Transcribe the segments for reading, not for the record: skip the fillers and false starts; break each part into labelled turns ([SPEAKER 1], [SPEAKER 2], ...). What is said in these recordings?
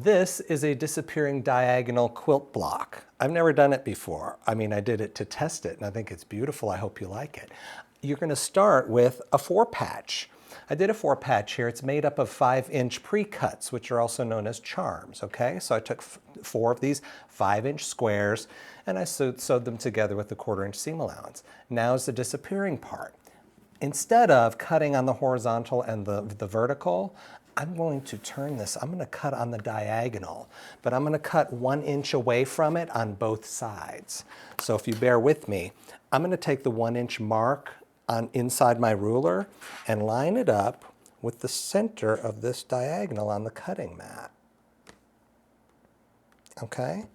[SPEAKER 1] This is a disappearing diagonal quilt block. I've never done it before. I mean, I did it to test it, and I think it's beautiful. I hope you like it. You're going to start with a 4-patch. I did a 4-patch here. It's made up of 5-inch pre-cuts, which are also known as charms, okay? So I took 4 of these 5-inch squares, and I sewed them together with the 1/4-inch seam allowance. Now is the disappearing part. Instead of cutting on the horizontal and the vertical, I'm going to turn this. I'm going to cut on the diagonal, but I'm going to cut 1 inch away from it on both sides. So if you bear with me, I'm going to take the 1-inch mark on inside my ruler and line it up with the center of this diagonal on the cutting mat. Okay?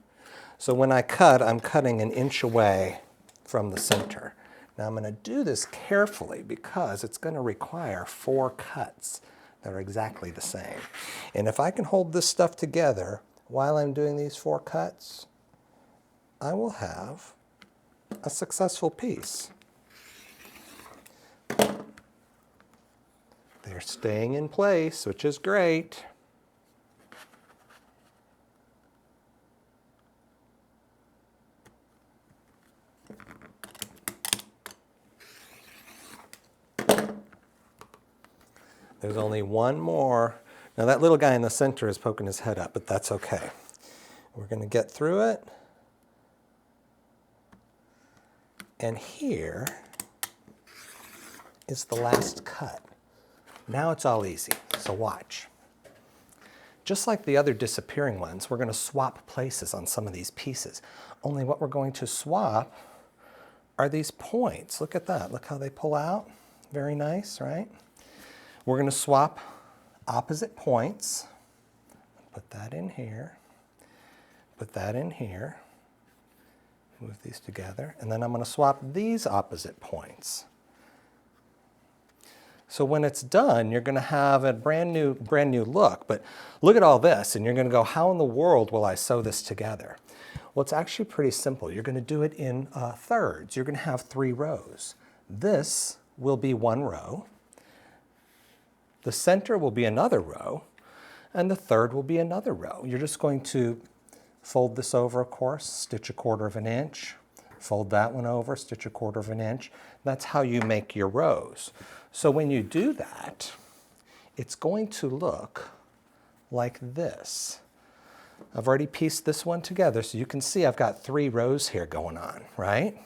[SPEAKER 1] So when I cut, I'm cutting 1 inch away from the center. Now I'm going to do this carefully because it's going to require 4 cuts that are exactly the same. And if I can hold this stuff together while I'm doing these 4 cuts, I will have a successful piece. They're staying in place, which is great. There's only one more. Now that little guy in the center is poking his head up, but that's okay. We're going to get through it. And here is the last cut. Now it's all easy, so watch. Just like the other disappearing ones, we're going to swap places on some of these pieces. Only what we're going to swap are these points. Look at that. Look how they pull out. Very nice, right? We're going to swap opposite points. Put that in here. Put that in here. Move these together. And then I'm going to swap these opposite points. So when it's done, you're going to have a brand new look. But look at all this, and you're going to go, how in the world will I sew this together? Well, it's actually pretty simple. You're going to do it in thirds. You're going to have 3 rows. This will be 1 row. The center will be another row, and the third will be another row. You're just going to fold this over, of course, stitch 1/4 inch, fold that one over, stitch 1/4 inch. That's how you make your rows. So when you do that, it's going to look like this. I've already pieced this one together, so you can see I've got 3 rows here going on, right?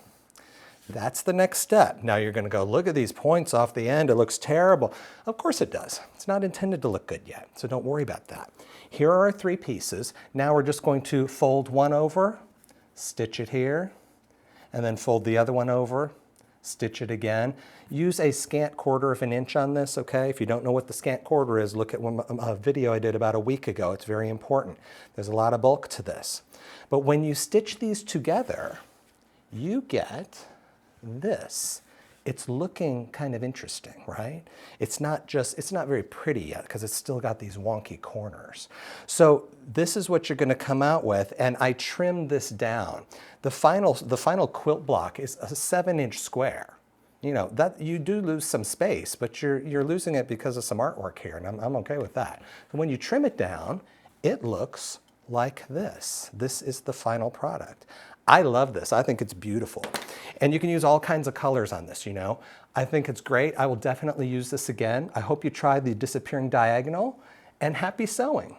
[SPEAKER 1] That's the next step. Now you're going to go, look at these points off the end. It looks terrible. Of course it does. It's not intended to look good yet, so don't worry about that. Here are our 3 pieces. Now we're just going to fold one over, stitch it here, and then fold the other one over, stitch it again. Use a scant 1/4 inch on this, okay? If you don't know what the scant 1/4 is, look at a video I did about a week ago. It's very important. There's a lot of bulk to this. But when you stitch these together, you get this. It's looking kind of interesting, right? It's not very pretty yet because it's still got these wonky corners. So this is what you're going to come out with, and I trimmed this down. The final quilt block is a 7-inch square. You know, that you do lose some space, but you're losing it because of some artwork here, and I'm okay with that. But when you trim it down, it looks like this. This is the final product. I love this. I think it's beautiful. And you can use all kinds of colors on this, you know. I think it's great. I will definitely use this again. I hope you try the disappearing diagonal, and happy sewing.